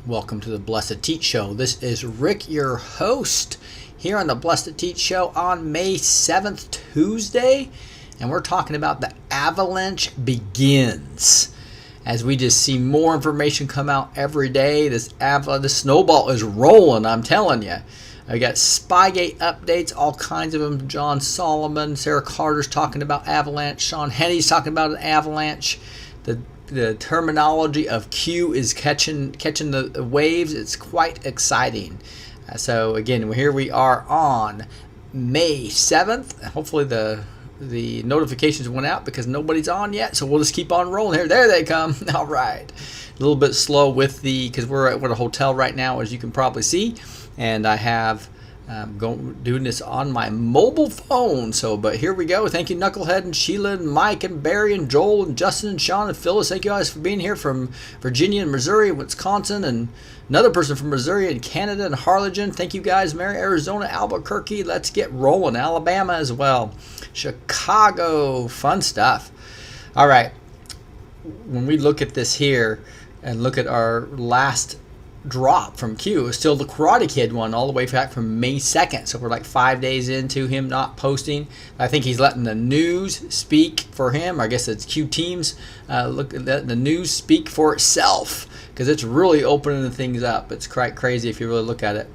Welcome to the Blessed Teach Show. This is Rick, your host, here on the Blessed Teach Show on May 7th, Tuesday. And we're talking about the Avalanche begins. As we just see more information come out every day, this snowball is rolling, I'm telling you. I got SpyGate updates, all kinds of them. John Solomon, Sarah Carter's talking about Avalanche. Sean Henney's talking about an Avalanche. The terminology of Q is catching the waves. It's quite exciting. So again, here we are on May 7th. Hopefully the notifications went out because nobody's on yet. So we'll just keep on rolling here. There they come. All right. A little bit slow because we're at a hotel right now, as you can probably see. And I have doing this on my mobile phone. But here we go. Thank you, Knucklehead and Sheila and Mike and Barry and Joel and Justin and Sean and Phyllis. Thank you guys for being here from Virginia and Missouri and Wisconsin and another person from Missouri and Canada and Harlingen. Thank you guys. Mary, Arizona, Albuquerque. Let's get rolling. Alabama as well. Chicago. Fun stuff. All right. When we look at this here and look at our last drop from Q, is still the Karate Kid one all the way back from May 2nd. So we're like 5 days into him not posting. I think he's letting the news speak for him. I guess it's Q teams letting the news speak for itself because it's really opening things up. It's quite crazy if you really look at it.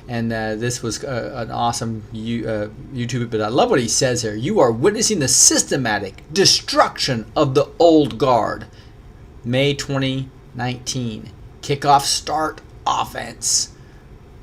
And this was an awesome YouTube, but I love what he says here. You are witnessing the systematic destruction of the old guard. May 2019. Kickoff start offense.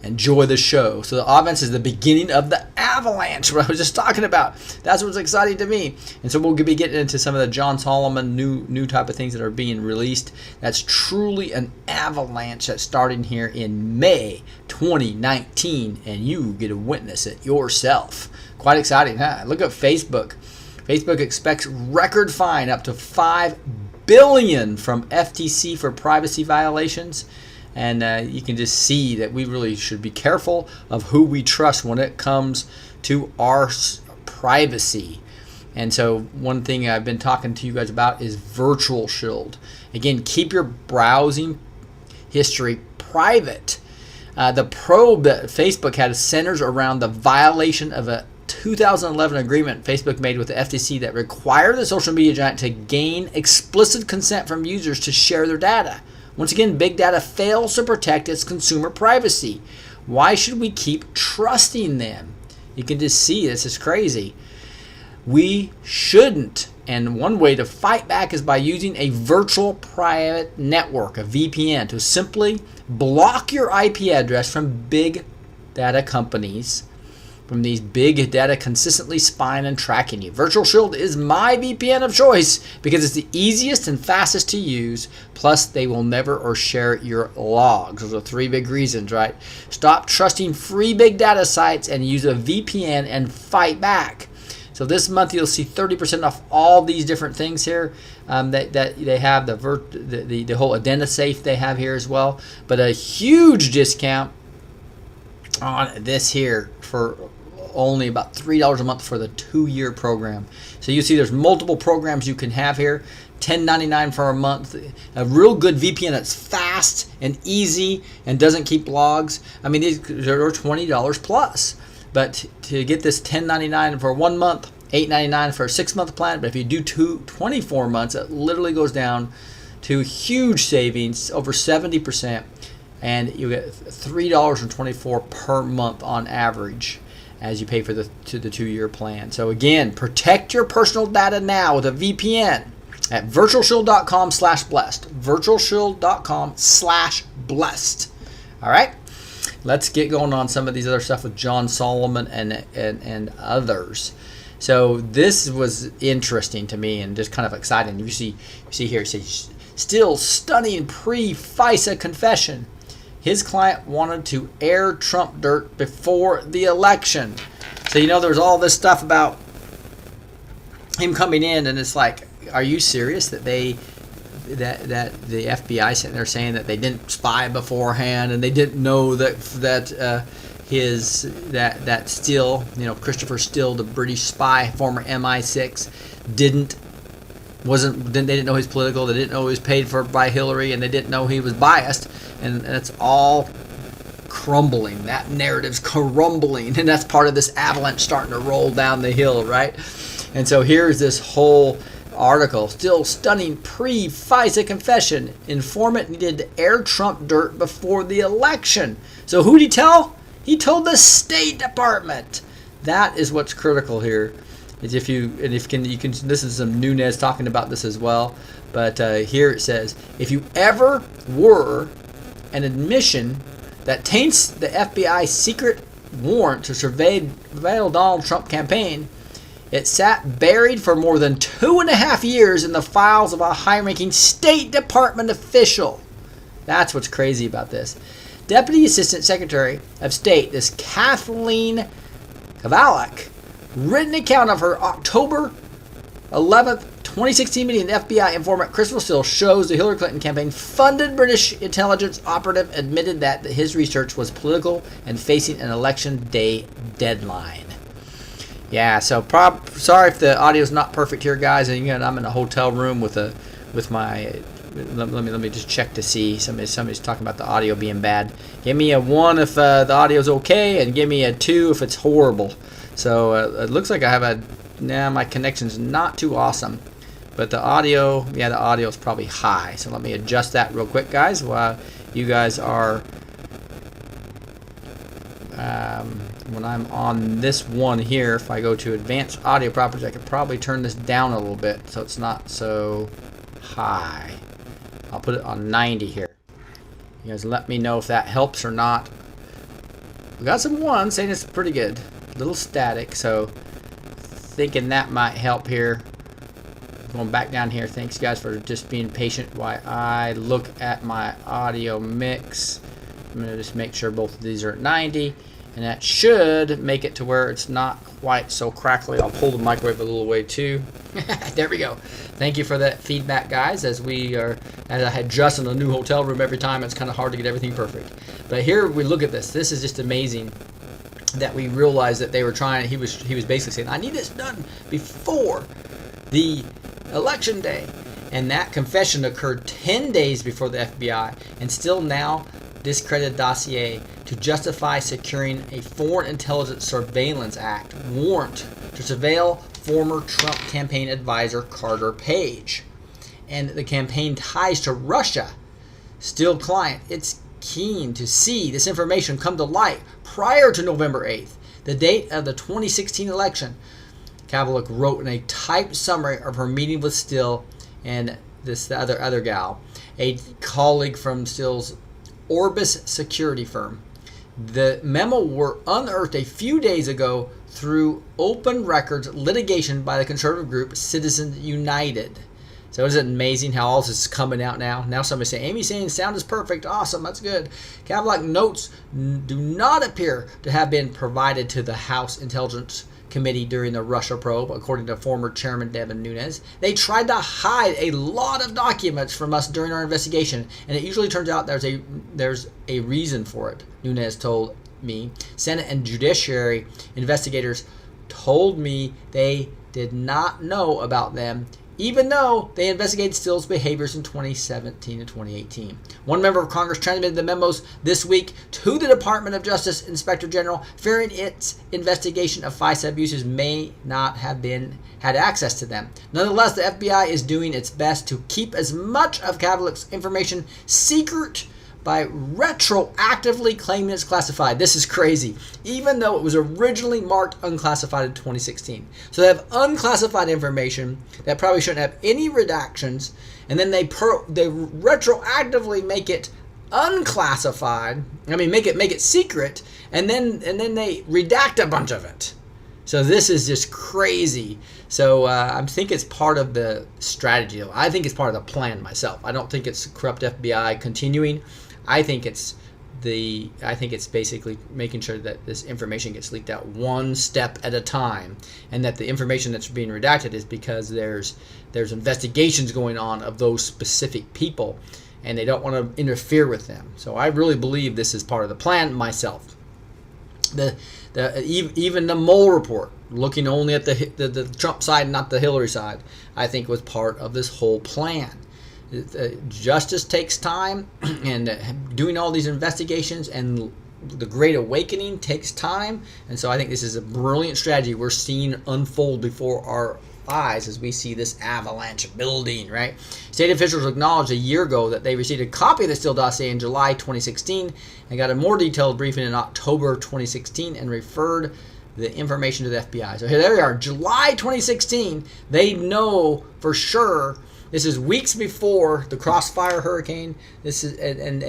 Enjoy the show. So the offense is the beginning of the Avalanche, what I was just talking about. That's what's exciting to me. And so we'll be getting into some of the John Solomon new type of things that are being released. That's truly an avalanche that's starting here in May 2019, and you get to witness it yourself. Quite exciting, huh? Look at Facebook. Facebook expects record fine up to $5 billion from FTC for privacy violations. And you can just see that we really should be careful of who we trust when it comes to our privacy. And so one thing I've been talking to you guys about is Virtual Shield. Again, keep your browsing history private. The probe that Facebook had centers around the violation of a 2011 agreement Facebook made with the FTC that required the social media giant to gain explicit consent from users to share their data. Once again, big data fails to protect its consumer privacy. Why should we keep trusting them? You can just see this is crazy. We shouldn't. And one way to fight back is by using a virtual private network, a VPN, to simply block your IP address from big data companies, from these big data consistently spying and tracking you. Virtual Shield is my VPN of choice because it's the easiest and fastest to use. Plus, they will never share your logs. Those are 3 big reasons, right? Stop trusting free big data sites and use a VPN and fight back. So this month you'll see 30% off all these different things here that they have, the whole IdentiSafe they have here as well. But a huge discount on this here for only about $3 a month for the 2-year program. So you see there's multiple programs you can have here. $10.99 for a month. A real good VPN that's fast and easy and doesn't keep logs. I mean, these are $20 plus. But to get this $10.99 for 1 month, $8.99 for a 6-month plan. But if you do 24 months, it literally goes down to huge savings, over 70%. And you get $3.24 per month on average as you pay for the 2-year plan. So again, protect your personal data now with a VPN at virtualshield.com/blessed. virtualshield.com/blessed. All right, let's get going on some of these other stuff with John Solomon and others. So this was interesting to me and just kind of exciting. You see here, it says, still stunning pre-FISA confession. His client wanted to air Trump dirt before the election. So, there's all this stuff about him coming in, and it's like, are you serious that the FBI sitting there saying that they didn't spy beforehand and they didn't know that Steele, Christopher Steele, the British spy, former MI6, didn't they didn't know he's political, they didn't know he was paid for by Hillary, and they didn't know he was biased, and it's all crumbling. That narrative's crumbling, and that's part of this avalanche starting to roll down the hill, right? And so here's this whole article. Still stunning pre-FISA confession. Informant needed to air Trump dirt before the election. So who'd he tell? He told the State Department. That is what's critical here. Is if you can this is some Nunes talking about this as well. But here it says, if you ever were an admission that taints the FBI secret warrant to surveil Donald Trump campaign, it sat buried for more than 2.5 years in the files of a high-ranking State Department official. That's what's crazy about this. Deputy Assistant Secretary of State, this Kathleen Kavalek, written account of her October 11th, 2016 meeting with FBI informant Crystal Steele shows the Hillary Clinton campaign funded British intelligence operative admitted that his research was political and facing an election day deadline. Yeah, so sorry if the audio is not perfect here, guys. And again, I'm in a hotel room with my. Let me just check to see. Somebody's talking about the audio being bad. Give me a 1 if the audio is okay, and give me a 2 if it's horrible. So it looks like I have my connection's not too awesome, but the audio is probably high. So let me adjust that real quick, guys, while you guys are. When I'm on this one here, if I go to advanced audio properties, I could probably turn this down a little bit so it's not so high. I'll put it on 90 here. You guys let me know if that helps or not. We got some ones saying it's pretty good. A little static, so thinking that might help here. Going back down here, thanks guys for just being patient while I look at my audio mix. I'm going to just make sure both of these are at 90. And that should make it to where it's not quite so crackly. I'll pull the microwave a little away too. There we go. Thank you for that feedback, guys. As I had Just in a new hotel room every time, it's kind of hard to get everything perfect. But here we look at this. This is just amazing that we realized that they were trying. He was basically saying, I need this done before the election day. And that confession occurred 10 days before the FBI, and still now discredited dossier to justify securing a Foreign Intelligence Surveillance Act warrant to surveil former Trump campaign advisor Carter Page. And the campaign ties to Russia. Still client, it's keen to see this information come to light prior to November 8th, the date of the 2016 election. Kavalek wrote in a typed summary of her meeting with Steele and the other gal, a colleague from Steele's Orbis security firm. The memo were unearthed a few days ago through open records litigation by the conservative group Citizens United. So isn't it amazing how all this is coming out now? Now somebody's saying, Amy's saying sound is perfect. Awesome, that's good. Kavalek notes do not appear to have been provided to the House Intelligence Committee during the Russia probe, according to former Chairman Devin Nunes. They tried to hide a lot of documents from us during our investigation, and it usually turns out there's a reason for it, Nunes told me. Senate and Judiciary investigators told me they did not know about them, even though they investigated Steele's behaviors in 2017 and 2018. One member of Congress transmitted the memos this week to the Department of Justice Inspector General, fearing its investigation of FISA abuses may not have had access to them. Nonetheless, the FBI is doing its best to keep as much of Kavalek's information secret by retroactively claiming it's classified. This is crazy, even though it was originally marked unclassified in 2016. So they have unclassified information that probably shouldn't have any redactions, and then they retroactively make it unclassified. I mean, make it secret, and then they redact a bunch of it. So this is just crazy. So I think it's part of the strategy. I think it's part of the plan myself. I don't think it's corrupt FBI continuing. I think it's basically making sure that this information gets leaked out one step at a time, and that the information that's being redacted is because there's investigations going on of those specific people, and they don't want to interfere with them. So I really believe this is part of the plan myself. Even the Mueller report, looking only at the Trump side, not the Hillary side, I think was part of this whole plan. Justice takes time, and doing all these investigations and the Great Awakening takes time, and so I think this is a brilliant strategy we're seeing unfold before our eyes as we see this avalanche building, right? State officials acknowledged a year ago that they received a copy of the Steele dossier in July 2016 and got a more detailed briefing in October 2016 and referred the information to the FBI. So here they are, July 2016. They know for sure. This is weeks before the Crossfire hurricane. This is and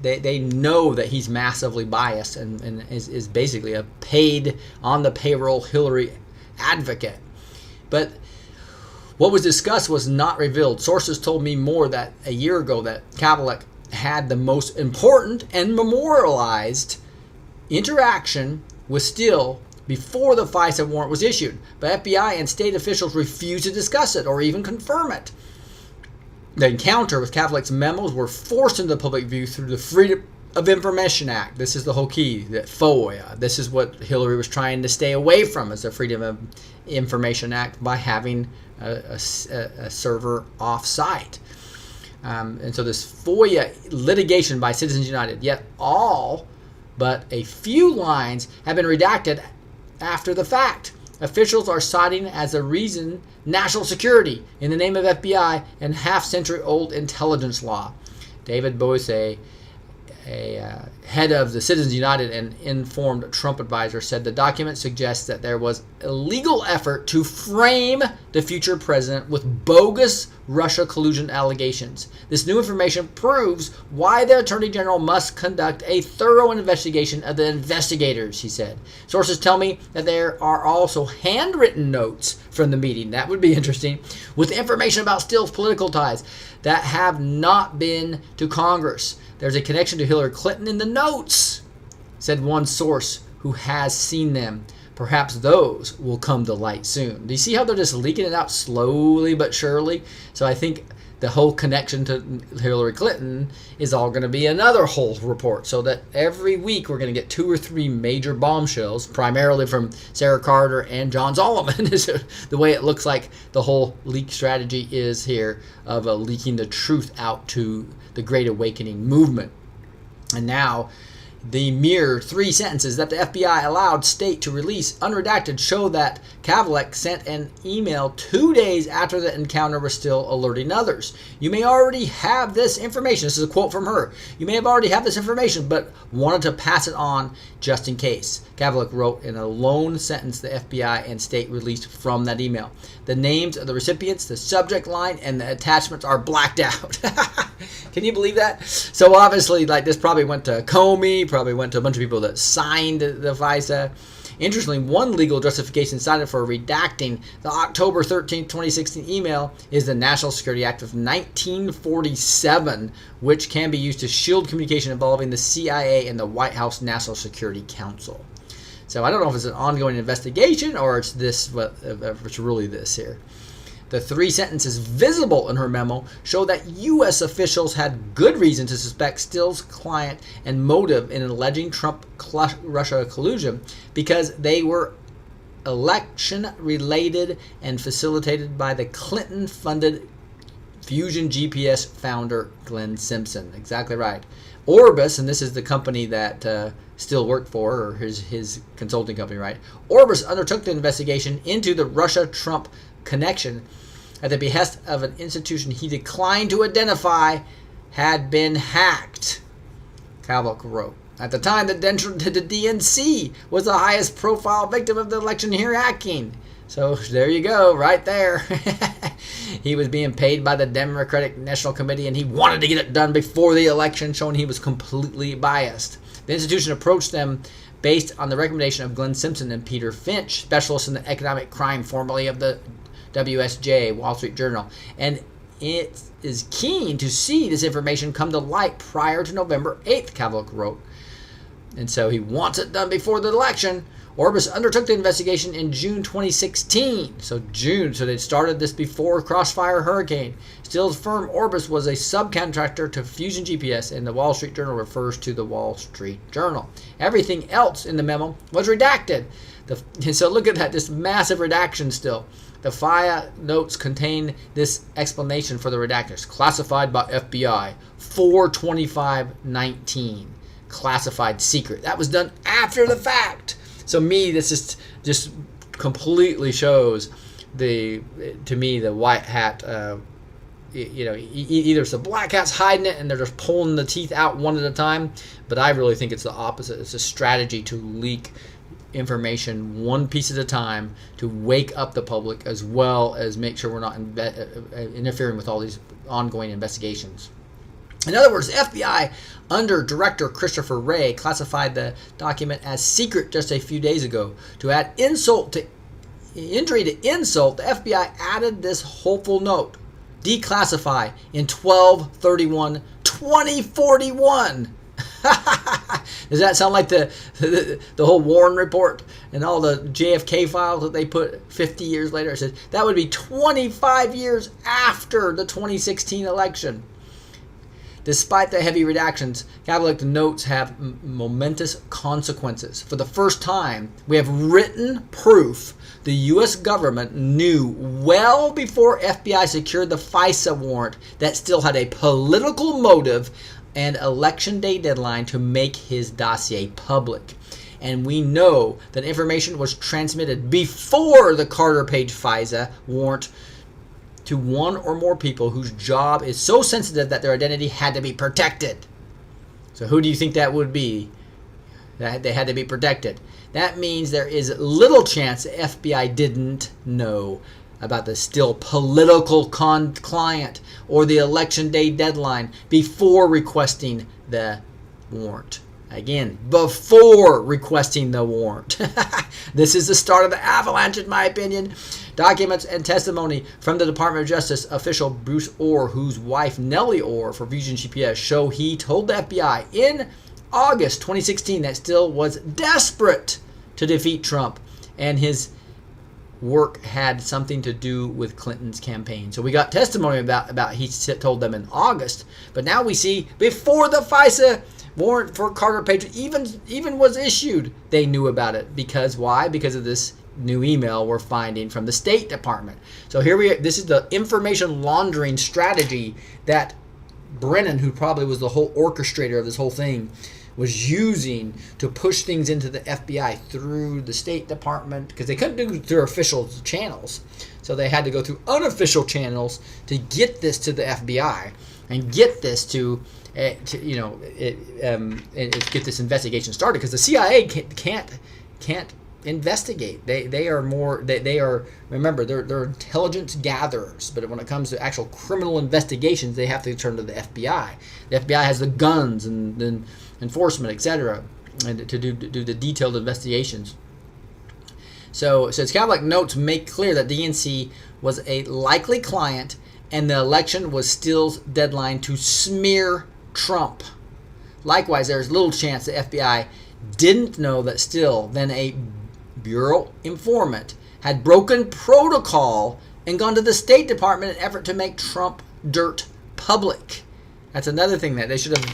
they know that he's massively biased and is basically a paid on the payroll Hillary advocate. But what was discussed was not revealed. Sources told me more that a year ago that Kavalek had the most important and memorialized interaction with Steele before the FISA warrant was issued. But FBI and state officials refused to discuss it or even confirm it. The encounter with Kavalek's memos were forced into the public view through the Freedom of Information Act. This is the whole key, that FOIA. This is what Hillary was trying to stay away from, is the Freedom of Information Act, by having a server off-site. And so this FOIA litigation by Citizens United, yet all but a few lines have been redacted after the fact. Officials are citing as a reason national security in the name of FBI and half-century-old intelligence law. David Boise, a head of the Citizens United and informed Trump advisor, said the document suggests that there was a legal effort to frame the future president with bogus Russia collusion allegations. This new information proves why the Attorney General must conduct a thorough investigation of the investigators, he said. Sources tell me that there are also handwritten notes from the meeting, that would be interesting, with information about Steele's political ties that have not been to Congress. There's a connection to Hillary Clinton in the notes, said one source who has seen them. Perhaps those will come to light soon. Do you see how they're just leaking it out slowly but surely? So I think the whole connection to Hillary Clinton is all going to be another whole report. So that every week we're going to get 2 or 3 major bombshells, primarily from Sarah Carter and John Solomon, is the way it looks like the whole leak strategy is here, of leaking the truth out to the Great Awakening movement. And now the mere 3 sentences that the FBI allowed state to release unredacted show that Kavalek sent an email 2 days after the encounter was still alerting others. You may already have this information. This is a quote from her. You may have already have this information, but wanted to pass it on just in case. Kavalek wrote in a lone sentence the FBI and state released from that email. The names of the recipients, the subject line, and the attachments are blacked out. Can you believe that? So obviously, like, this probably went to Comey, probably went to a bunch of people that signed the FISA. Interestingly, one legal justification cited for redacting the October 13, 2016 email is the National Security Act of 1947, which can be used to shield communication involving the CIA and the White House National Security Council. So I don't know if it's an ongoing investigation or it's this, but it's really this here. The 3 sentences visible in her memo show that U.S. officials had good reason to suspect Steele's client and motive in alleging Trump-Russia collusion because they were election-related and facilitated by the Clinton-funded Fusion GPS founder Glenn Simpson. Exactly right. Orbis, and this is the company that Steele worked for, or his consulting company, right? Orbis undertook the investigation into the Russia-Trump connection at the behest of an institution he declined to identify had been hacked, Kavalek wrote. At the time, the DNC was the highest profile victim of the election year hacking. So there you go, right there. He was being paid by the Democratic National Committee, and he wanted to get it done before the election, showing he was completely biased. The institution approached them based on the recommendation of Glenn Simpson and Peter Finch, specialists in the economic crime, formerly of the WSJ, Wall Street Journal. And it is keen to see this information come to light prior to November 8th, Kavalek wrote. And so he wants it done before the election, Orbis undertook the investigation in June 2016. So they started this before Crossfire Hurricane. Still's firm Orbis was a subcontractor to Fusion GPS, and the Wall Street Journal refers to the Wall Street Journal. Everything else in the memo was redacted. So look at that, this massive redaction still. The FIA notes contain this explanation for the redactors. Classified by FBI, 4/25/19. Classified secret. That was done after the fact. So this just completely shows to me the white hat. Either it's the black hats hiding it and they're just pulling the teeth out one at a time. But I really think it's the opposite. It's a strategy to leak information one piece at a time to wake up the public, as well as make sure we're not interfering with all these ongoing investigations. In other words, the FBI, under Director Christopher Wray, classified the document as secret just a few days ago. To add injury to insult, the FBI added this hopeful note: declassify in 12/31/2041. Does that sound like the whole Warren report and all the JFK files that they put 50 years later? It says that would be 25 years after the 2016 election. Despite the heavy redactions, Catholic notes have momentous consequences. For the first time, we have written proof the U.S. government knew well before FBI secured the FISA warrant that Still had a political motive and election day deadline to make his dossier public. And we know that information was transmitted before the Carter Page FISA warrant to one or more people whose job is so sensitive that their identity had to be protected. So who do you think that would be? That they had to be protected. That means there is little chance the FBI didn't know about the Still political client or the election day deadline before requesting the warrant. Again, before requesting the warrant. This is the start of the avalanche, in my opinion. Documents and testimony from the Department of Justice official Bruce Orr, whose wife Nellie Orr for Fusion GPS, show he told the FBI in August 2016 that Still was desperate to defeat Trump, and his work had something to do with Clinton's campaign. So we got testimony about he told them in August, but now we see before the FISA warrant for Carter Page even was issued, they knew about it. Because why? Because of this new email we're finding from the State Department. So this is the information laundering strategy that Brennan, who probably was the whole orchestrator of this whole thing, was using to push things into the FBI through the State Department, because they couldn't do it through official channels. So they had to go through unofficial channels to get this to the FBI and get this to get this investigation started, because the CIA can't investigate. They are remember they're intelligence gatherers, but when it comes to actual criminal investigations, they have to turn to the FBI. The FBI has the guns and enforcement, etc., and to do the detailed investigations. So it's kind of like notes make clear that DNC was a likely client, and the election was Still's deadline to smear Trump. Likewise, there's little chance the FBI didn't know that Still, then a Bureau informant, had broken protocol and gone to the State Department in an effort to make Trump dirt public. That's another thing that they should have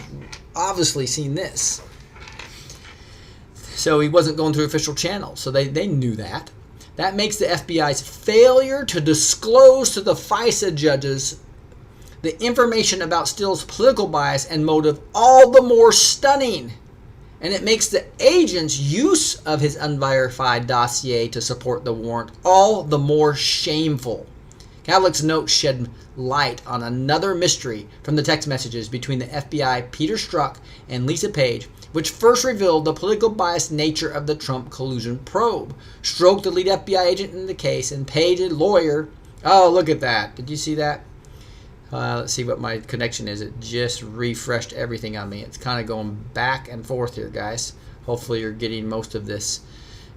obviously seen this. So he wasn't going through official channels, so they knew that. That makes the FBI's failure to disclose to the FISA judges the information about Still's political bias and motive all the more stunning. And it makes the agent's use of his unverified dossier to support the warrant all the more shameful. Cavlick's notes shed light on another mystery from the text messages between the FBI Peter Strzok and Lisa Page, which first revealed the political biased nature of the Trump collusion probe. Strzok, the lead FBI agent in the case, and Page, a lawyer. Oh, look at that. Did you see that? Let's see what my connection is. It just refreshed everything on me. It's kind of going back and forth here, guys. Hopefully you're getting most of this.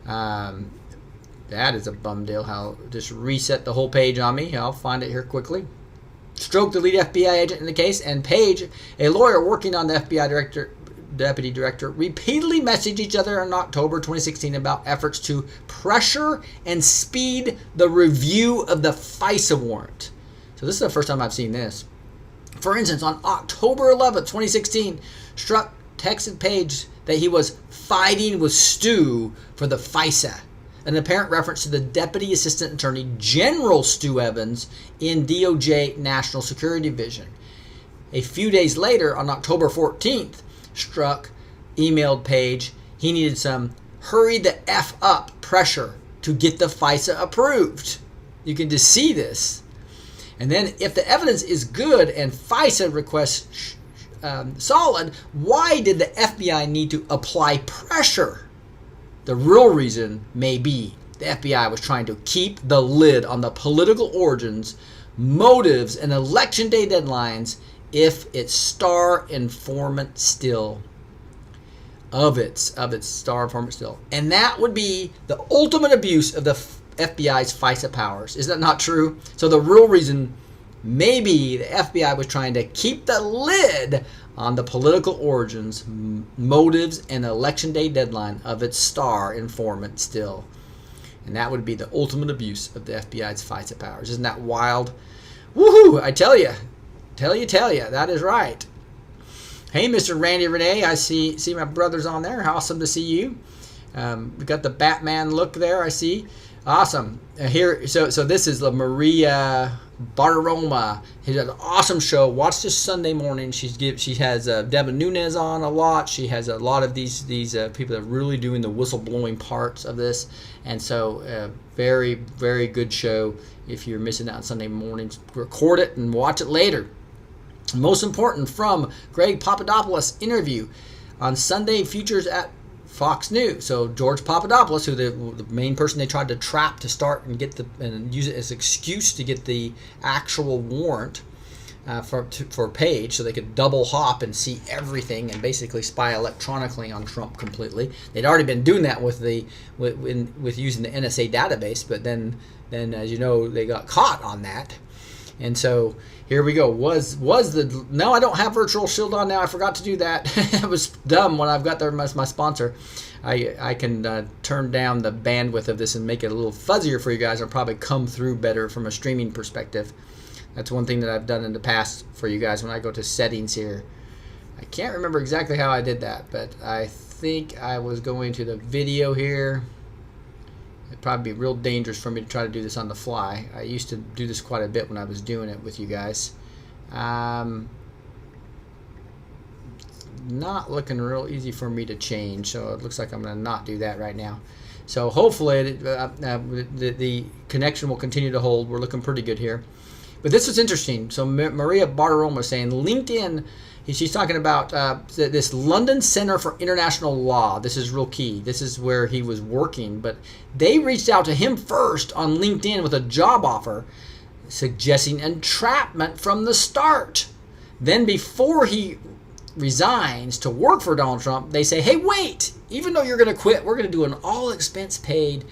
That is a bum deal. How just reset the whole page on me. I'll find it here quickly. Strzok, the lead FBI agent in the case, and Page, a lawyer working on the FBI deputy director repeatedly messaged each other in October 2016 about efforts to pressure and speed the review of the FISA warrant. So this is the first time I've seen this. For instance, on October 11, 2016, Strzok texted Page that he was fighting with Stu for the FISA, an apparent reference to the Deputy Assistant Attorney General Stu Evans in DOJ National Security Division. A few days later, on October 14th, Strzok emailed Page he needed some hurry the F up pressure to get the FISA approved. You can just see this. And then if the evidence is good and FISA requests solid, why did the FBI need to apply pressure? The real reason may be the FBI was trying to keep the lid on the political origins, motives, and election day deadlines if its star informant still. Of its star informant still. And that would be the ultimate abuse of the FBI's FISA powers. Is that not true? So the real reason maybe the FBI was trying to keep the lid on the political origins, motives, and election day deadline of its star informant still. And that would be the ultimate abuse of the FBI's FISA powers. Isn't that wild? Woohoo! I tell you. Tell you. That is right. Hey, Mr. Randy Renee. I see my brothers on there. Awesome to see you. We got the Batman look there, I see. Awesome. Here, so this is Maria Bartiromo. She's an awesome show. Watch this Sunday morning. She has Devin Nunes on a lot. She has a lot of these people that are really doing the whistleblowing parts of this, and so very, very good show. If you're missing out on Sunday mornings, record it and watch it later. Most important, from Greg Papadopoulos interview on Sunday Futures at Fox News. So George Papadopoulos, who the main person they tried to trap to start and get and use it as an excuse to get the actual warrant for Page, so they could double hop and see everything and basically spy electronically on Trump completely. They'd already been doing that with using the NSA database, but then as you know, they got caught on that. And so here we go. No, I don't have Virtual Shield on now. I forgot to do that. It was dumb when I've got there as my sponsor. I can turn down the bandwidth of this and make it a little fuzzier for you guys. It'll probably come through better from a streaming perspective. That's one thing that I've done in the past for you guys when I go to settings here. I can't remember exactly how I did that, but I think I was going to the video here. It'd probably be real dangerous for me to try to do this on the fly. I used to do this quite a bit when I was doing it with you guys. Not looking real easy for me to change, so it looks like I'm going to not do that right now. So hopefully the connection will continue to hold. We're looking pretty good here. But this is interesting. So Maria Bartiromo is saying LinkedIn, she's talking about this London Center for International Law. This is real key. This is where he was working. But they reached out to him first on LinkedIn with a job offer, suggesting entrapment from the start. Then before he resigns to work for Donald Trump, they say, hey, wait, even though you're going to quit, we're going to do an all-expense paid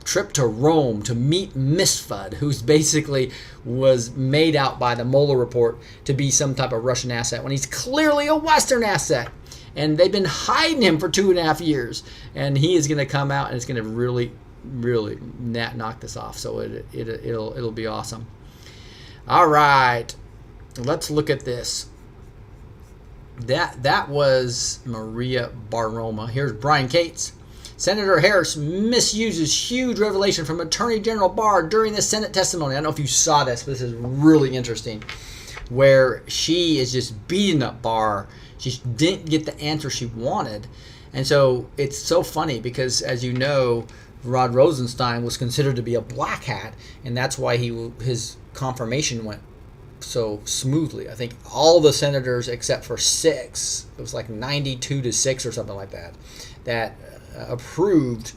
trip to Rome to meet Misfud, who's basically was made out by the Mueller report to be some type of Russian asset when he's clearly a Western asset. And they've been hiding him for 2.5 years. And he is going to come out and it's going to really, really knock this off. So it'll be awesome. All right. Let's look at this. That was Maria Bartiromo. Here's Brian Cates. Senator Harris misuses huge revelation from Attorney General Barr during the Senate testimony. I don't know if you saw this, but this is really interesting, where she is just beating up Barr. She didn't get the answer she wanted. And so it's so funny because, as you know, Rod Rosenstein was considered to be a black hat, and that's why his confirmation went so smoothly. I think all the senators except for 6, it was like 92-6 or something like that, that approved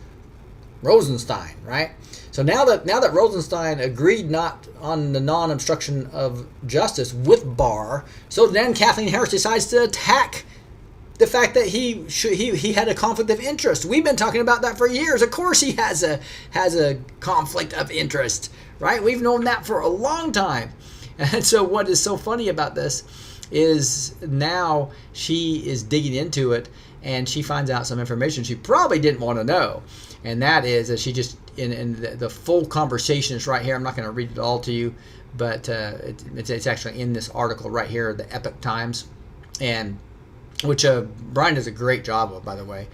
Rosenstein, right? So now that Rosenstein agreed not on the non-obstruction of justice with Barr, so then Kathleen Harris decides to attack the fact that he had a conflict of interest. We've been talking about that for years. Of course he has a conflict of interest, right? We've known that for a long time. And so what is so funny about this is now she is digging into it, and she finds out some information she probably didn't want to know. And that is that she just, in the full conversation is right here. I'm not going to read it all to you, but it's actually in this article right here, the Epoch Times, and which Brian does a great job of, by the way.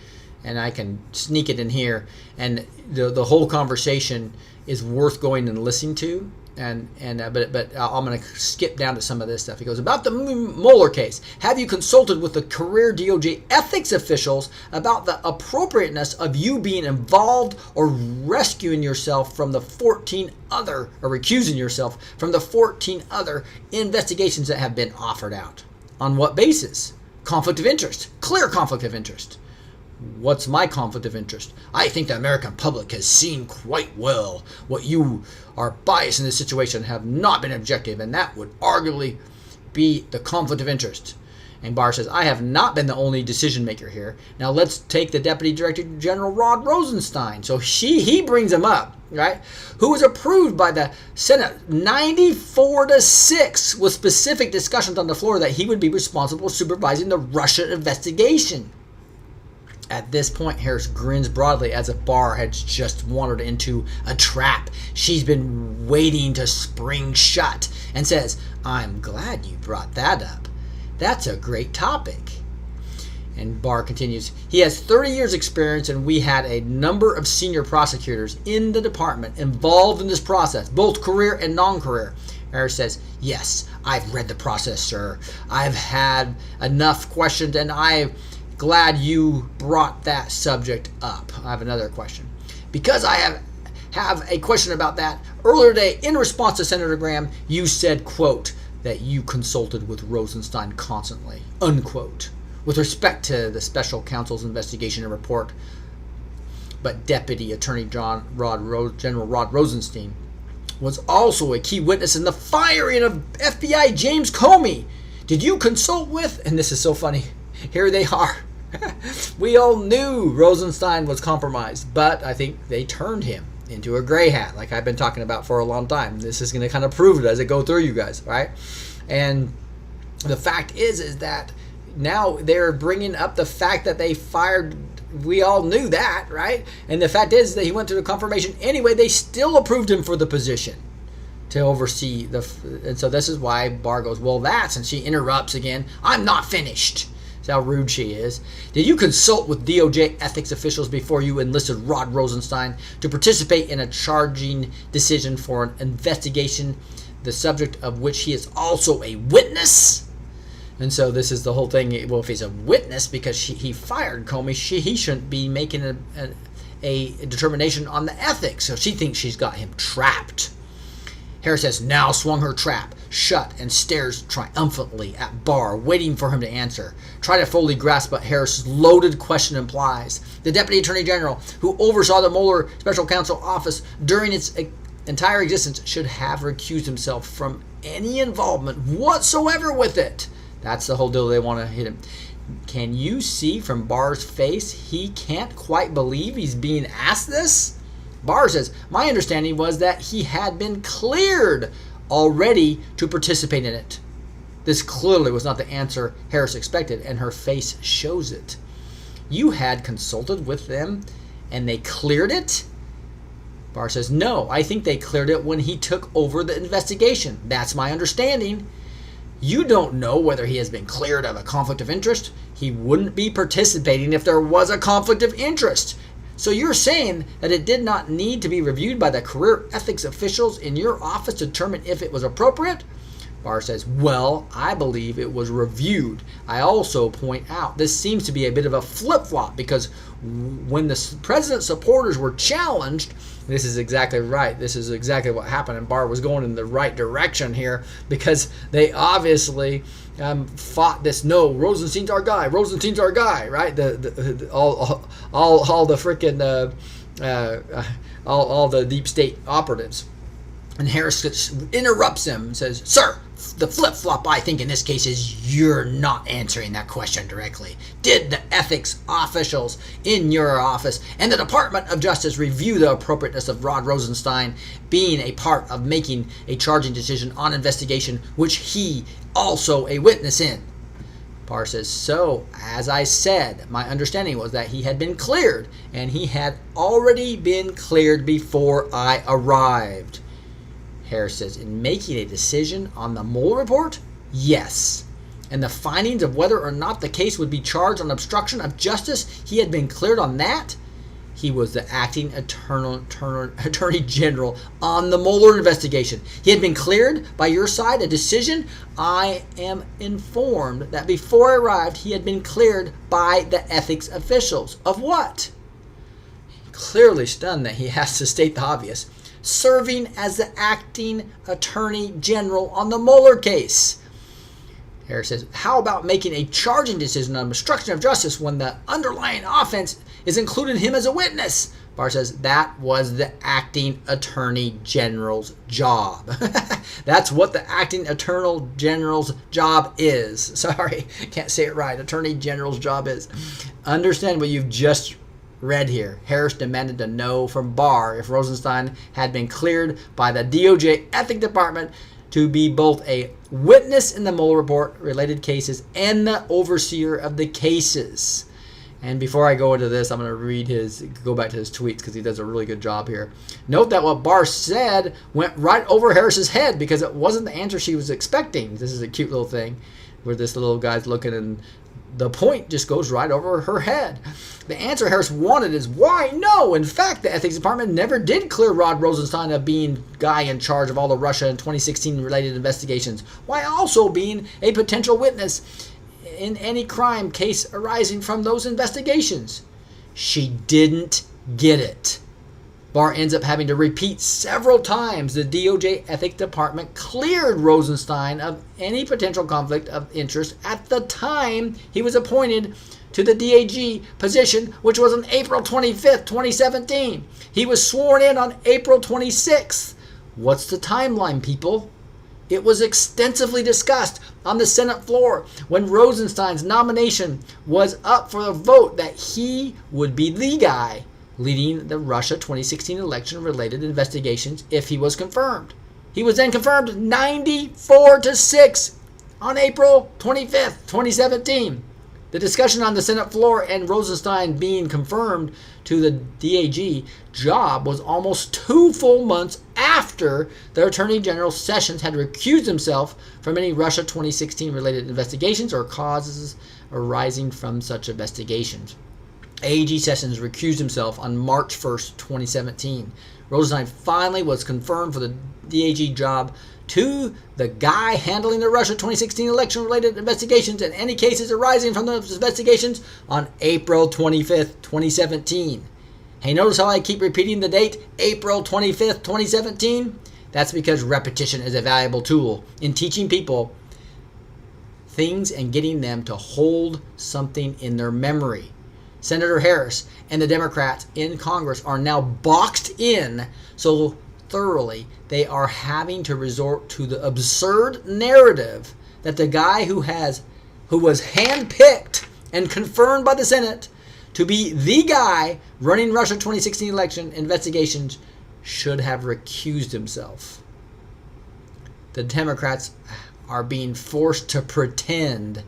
And I can sneak it in here, and the whole conversation is worth going and listening to. But I'm going to skip down to some of this stuff. He goes, about the Mueller case. Have you consulted with the career DOJ ethics officials about the appropriateness of you being involved or rescuing yourself from the 14 other, or recusing yourself from the 14 other investigations that have been offered out? On what basis? Conflict of interest. Clear conflict of interest. What's my conflict of interest? I think the American public has seen quite well what you are biased in this situation, have not been objective, and that would arguably be the conflict of interest. And Barr says, I have not been the only decision maker here. Now let's take the Deputy Director General Rod Rosenstein. So he brings him up, right? Who was approved by the Senate 94-6 with specific discussions on the floor that he would be responsible for supervising the Russia investigation. At this point, Harris grins broadly as if Barr had just wandered into a trap she's been waiting to spring shut, and says, I'm glad you brought that up. That's a great topic. And Barr continues, he has 30 years experience, and we had a number of senior prosecutors in the department involved in this process, both career and non-career. Harris says, yes, I've read the process, sir. I've had enough questions, and I'm glad you brought that subject up. I have another question. Because I have a question about that. Earlier today, in response to Senator Graham, you said, quote, that you consulted with Rosenstein constantly, unquote, with respect to the special counsel's investigation and report. But Deputy Attorney General Rod Rosenstein was also a key witness in the firing of FBI James Comey. Did you consult with, and this is so funny, here they are. We all knew Rosenstein was compromised, but I think they turned him into a gray hat, like I've been talking about for a long time. This is going to kind of prove it as I go through, you guys, right? And the fact is that now they're bringing up the fact that they fired. We all knew that, right? And the fact is that he went through the confirmation anyway. They still approved him for the position to oversee and so this is why Barr goes, well, that's, and she interrupts again. I'm not finished. How rude she is. Did you consult with DOJ ethics officials before you enlisted Rod Rosenstein to participate in a charging decision for an investigation, the subject of which he is also a witness? And so this is the whole thing. Well, if he's a witness because he fired Comey, he shouldn't be making a determination on the ethics. So she thinks she's got him trapped. Harris has now swung her trap shut and stares triumphantly at Barr, waiting for him to answer. Try to fully grasp what Harris' loaded question implies. The Deputy Attorney General, who oversaw the Mueller Special Counsel Office during its entire existence, should have recused himself from any involvement whatsoever with it. That's the whole deal. They want to hit him. Can you see from Barr's face he can't quite believe he's being asked this? Barr says, my understanding was that he had been cleared already to participate in it. This clearly was not the answer Harris expected, and her face shows it. You had consulted with them and they cleared it? Barr says, no, I think they cleared it when he took over the investigation. That's my understanding. You don't know whether he has been cleared of a conflict of interest. He wouldn't be participating if there was a conflict of interest. So you're saying that it did not need to be reviewed by the career ethics officials in your office to determine if it was appropriate? Barr says, well, I believe it was reviewed. I also point out this seems to be a bit of a flip-flop because when the president's supporters were challenged, this is exactly right. This is exactly what happened, and Barr was going in the right direction here because they obviously fought this. No, Rosenstein's our guy. Rosenstein's our guy, right? All the freaking all the deep state operatives. And Harris interrupts him and says, sir, The flip-flop, I think, in this case is you're not answering that question directly. Did the ethics officials in your office and the Department of Justice review the appropriateness of Rod Rosenstein being a part of making a charging decision on investigation, which he also a witness in? Barr says, so, as I said, my understanding was that he had been cleared, and he had already been cleared before I arrived. Harris says, in making a decision on the Mueller report? Yes. And the findings of whether or not the case would be charged on obstruction of justice, he had been cleared on that? He was the acting attorney general on the Mueller investigation. He had been cleared by your side, a decision? I am informed that before I arrived, he had been cleared by the ethics officials. Of what? Clearly stunned that he has to state the obvious. Serving as the acting attorney general on the Mueller case. Harris says, how about making a charging decision on obstruction of justice when the underlying offense is included him as a witness? Barr says, that was the acting attorney general's job. That's what the acting attorney general's job is. Sorry, can't say it right. Attorney general's job is. Understand what you've just read here. Harris demanded to know from Barr if Rosenstein had been cleared by the DOJ Ethics Department to be both a witness in the Mueller report related cases and the overseer of the cases. And before I go into this, I'm going to go back to his tweets because he does a really good job here. Note that what Barr said went right over Harris's head because it wasn't the answer she was expecting. This is a cute little thing where this little guy's looking and the point just goes right over her head. The answer Harris wanted is why? No, in fact, the ethics department never did clear Rod Rosenstein of being guy in charge of all the Russia and 2016 related investigations, while also being a potential witness in any crime case arising from those investigations. She didn't get it. Barr ends up having to repeat several times the DOJ Ethics Department cleared Rosenstein of any potential conflict of interest at the time he was appointed to the DAG position, which was on April 25th, 2017. He was sworn in on April 26th. What's the timeline, people? It was extensively discussed on the Senate floor when Rosenstein's nomination was up for a vote that he would be the guy leading the Russia 2016 election-related investigations if he was confirmed. He was then confirmed 94-6 on April 25th, 2017. The discussion on the Senate floor and Rosenstein being confirmed to the DAG job was almost 2 full months after the Attorney General Sessions had recused himself from any Russia 2016 related investigations or causes arising from such investigations. AG Sessions recused himself on March 1st, 2017. Rosenstein finally was confirmed for the DAG job to the guy handling the Russia 2016 election-related investigations and any cases arising from those investigations on April 25th, 2017. Hey, notice how I keep repeating the date, April 25th, 2017? That's because repetition is a valuable tool in teaching people things and getting them to hold something in their memory. Senator Harris and the Democrats in Congress are now boxed in so thoroughly they are having to resort to the absurd narrative that the guy who was handpicked and confirmed by the Senate to be the guy running Russia 2016 election investigations should have recused himself. The Democrats are being forced to pretend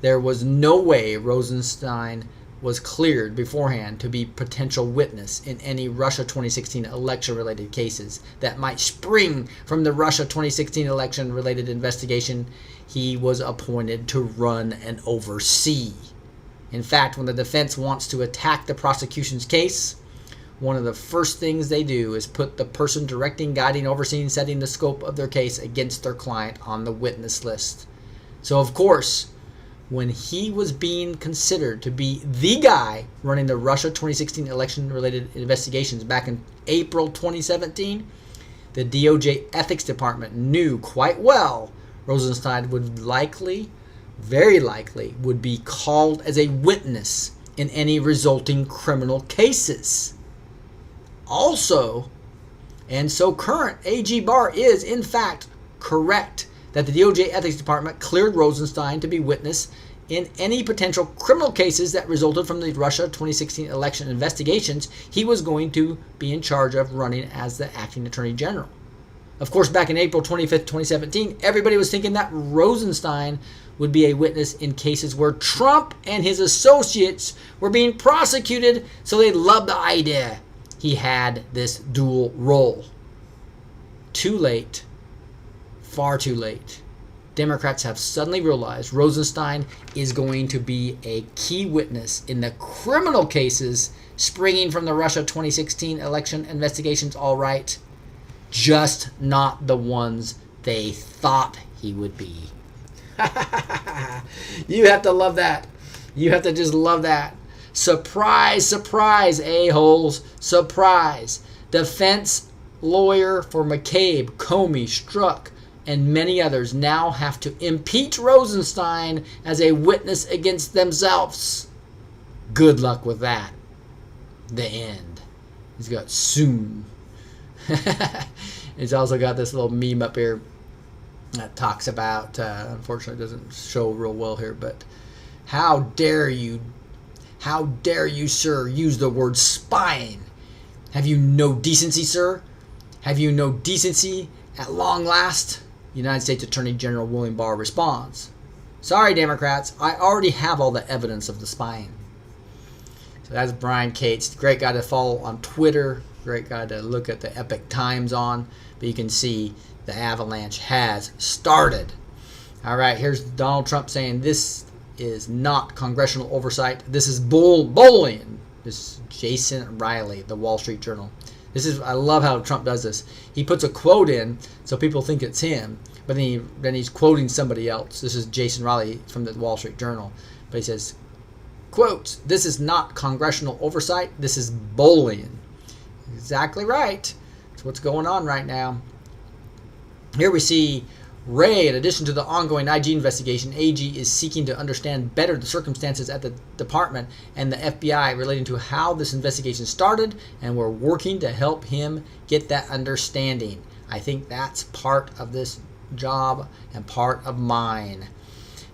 there was no way Rosenstein was cleared beforehand to be potential witness in any Russia 2016 election-related cases that might spring from the Russia 2016 election-related investigation he was appointed to run and oversee. In fact, when the defense wants to attack the prosecution's case, one of the first things they do is put the person directing, guiding, overseeing, setting the scope of their case against their client on the witness list. So, of course, when he was being considered to be the guy running the Russia 2016 election-related investigations back in April 2017, the DOJ Ethics Department knew quite well Rosenstein would very likely, would be called as a witness in any resulting criminal cases. Also, and so current AG Barr is, in fact, correct that the DOJ Ethics Department cleared Rosenstein to be witness in any potential criminal cases that resulted from the Russia 2016 election investigations he was going to be in charge of running as the acting Attorney General. Of course, back in April 25th, 2017, everybody was thinking that Rosenstein would be a witness in cases where Trump and his associates were being prosecuted, so they loved the idea he had this dual role. Too late. Far too late. Democrats have suddenly realized Rosenstein is going to be a key witness in the criminal cases springing from the Russia 2016 election investigations, all right, just not the ones they thought he would be. You have to love that. You have to just love that. Surprise, surprise, a-holes. Surprise. Defense lawyer for McCabe, Comey, Strzok, and many others now have to impeach Rosenstein as a witness against themselves. Good luck with that. The end. He's got soon. He's also got this little meme up here that talks about, unfortunately it doesn't show real well here, but how dare you, sir, use the word spying? Have you no decency, sir? Have you no decency at long last? United States Attorney General William Barr responds, sorry, Democrats, I already have all the evidence of the spying. So that's Brian Cates, great guy to follow on Twitter, great guy to look at the Epic Times on, but you can see the Avalanche has started. All right, here's Donald Trump saying this is not congressional oversight. This is bullying. This is Jason Riley, the Wall Street Journal. I love how Trump does this. He puts a quote in so people think it's him, but then he's quoting somebody else. This is Jason Riley from the Wall Street Journal. But he says, quote, this is not congressional oversight. This is bullying. Exactly right. That's what's going on right now. Here we see Wray, in addition to the ongoing IG investigation, AG is seeking to understand better the circumstances at the department and the FBI relating to how this investigation started, and we're working to help him get that understanding. I think that's part of this job and part of mine.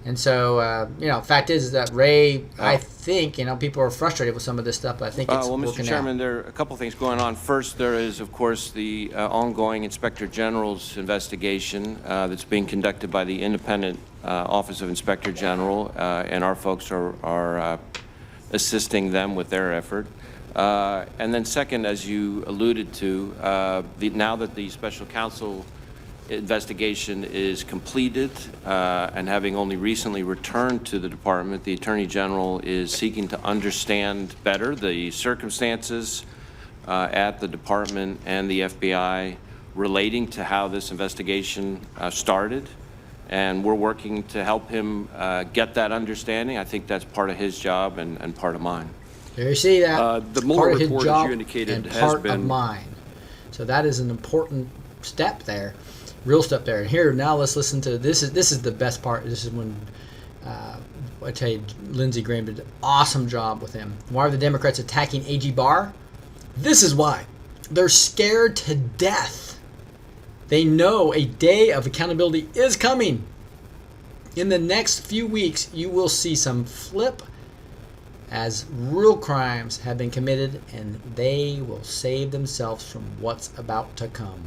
And so, fact is that Wray, I think, people are frustrated with some of this stuff, but I think it's working out. Mr. Chairman, there are a couple things going on. First, there is, of course, the ongoing Inspector General's investigation that's being conducted by the independent Office of Inspector General, and our folks are assisting them with their effort. And then second, as you alluded to, now that the special counsel investigation is completed, and having only recently returned to the department, the Attorney General is seeking to understand better the circumstances at the department and the FBI relating to how this investigation started, and we're working to help him get that understanding. I think that's part of his job and part of mine. There you see that. The Mueller part of his report, job as you indicated, and has part been of mine. So that is an important step there. Real stuff there. And here, now let's listen to this. Is the best part. This is when I tell you, Lindsey Graham did an awesome job with him. Why are the Democrats attacking AG Barr? This is why. They're scared to death. They know a day of accountability is coming. In the next few weeks, you will see some flip as real crimes have been committed, and they will save themselves from what's about to come.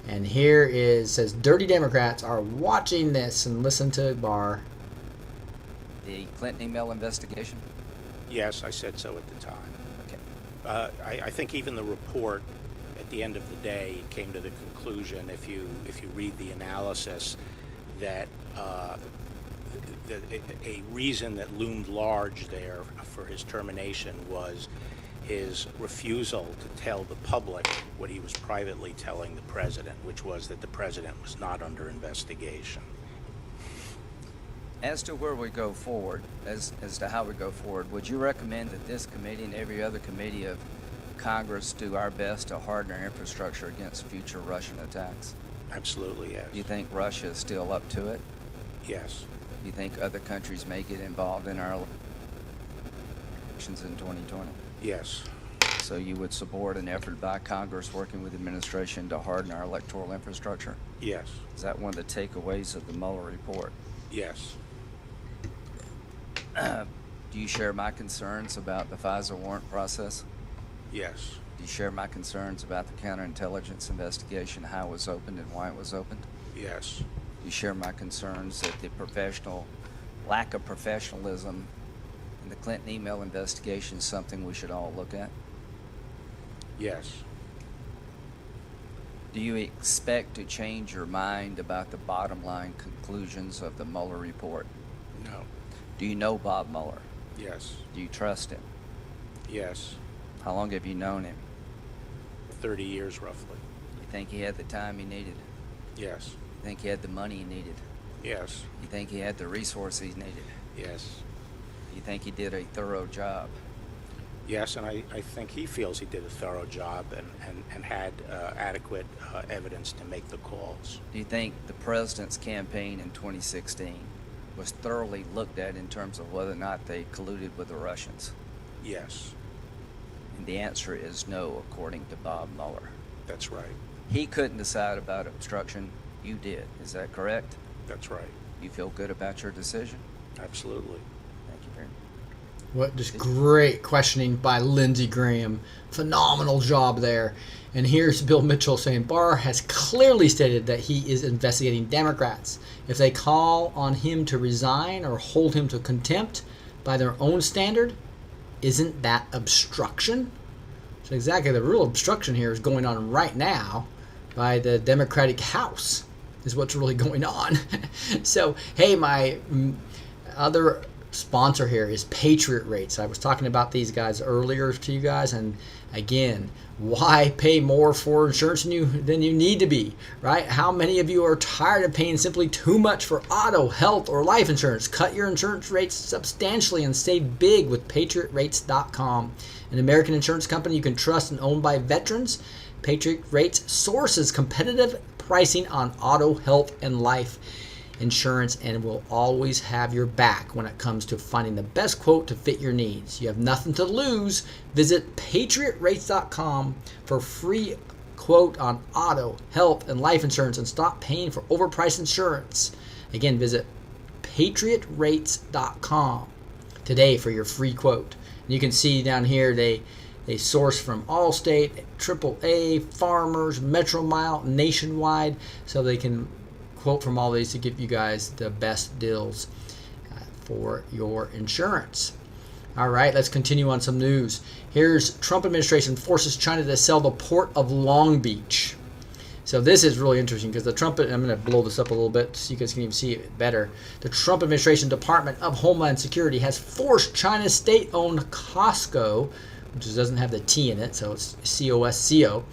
And here says, dirty Democrats are watching this, and listen to Barr. The Clinton email investigation? Yes, I said so at the time. Okay. I think even the report, at the end of the day, came to the conclusion, if you read the analysis, that a reason that loomed large there for his termination was his refusal to tell the public what he was privately telling the president, which was that the president was not under investigation. As to where we go forward, as to how we go forward, would you recommend that this committee and every other committee of Congress do our best to harden our infrastructure against future Russian attacks? Absolutely, yes. Do you think Russia is still up to it? Yes. Do you think other countries may get involved in our elections in 2020? Yes. So you would support an effort by Congress working with the administration to harden our electoral infrastructure? Yes. Is that one of the takeaways of the Mueller report? Yes. Do you share my concerns about the FISA warrant process? Yes. Do you share my concerns about the counterintelligence investigation, how it was opened and why it was opened? Yes. Do you share my concerns that the lack of professionalism in the Clinton email investigation is something we should all look at? Yes. Do you expect to change your mind about the bottom line conclusions of the Mueller report? No. Do you know Bob Mueller? Yes. Do you trust him? Yes. How long have you known him? 30 years roughly. You think he had the time he needed? Yes. You think he had the money he needed? Yes. You think he had the resources he needed? Yes. You think he did a thorough job? Yes, and I think he feels he did a thorough job and had adequate evidence to make the calls. Do you think the president's campaign in 2016 was thoroughly looked at in terms of whether or not they colluded with the Russians? Yes. And the answer is no, according to Bob Mueller. That's right. He couldn't decide about obstruction. You did. Is that correct? That's right. You feel good about your decision? Absolutely. Thank you very much. What just great questioning by Lindsey Graham. Phenomenal job there. And here's Bill Mitchell saying Barr has clearly stated that he is investigating Democrats. If they call on him to resign or hold him to contempt by their own standard, isn't that obstruction? So exactly the real obstruction here is going on right now by the Democratic House is what's really going on. So, hey, my other sponsor here is Patriot Rates. I was talking about these guys earlier to you guys, and again, why pay more for insurance than you need to be, right? How many of you are tired of paying simply too much for auto, health, or life insurance? Cut your insurance rates substantially and save big with PatriotRates.com, an American insurance company you can trust and owned by veterans. Patriot Rates sources competitive pricing on auto, health, and life insurance and will always have your back when it comes to finding the best quote to fit your needs. You have nothing to lose. Visit PatriotRates.com for free quote on auto, health, and life insurance and stop paying for overpriced insurance. Again, visit PatriotRates.com today for your free quote. And you can see down here they source from Allstate, AAA, Farmers, Metro Mile, Nationwide, so they can quote from all these to give you guys the best deals for your insurance. All right, let's continue on some news. Here's Trump administration forces China to sell the port of Long Beach. So this is really interesting because I'm going to blow this up a little bit so you guys can even see it better. The Trump administration Department of Homeland Security has forced China's state-owned Costco, which doesn't have the T in it, so it's COSCO,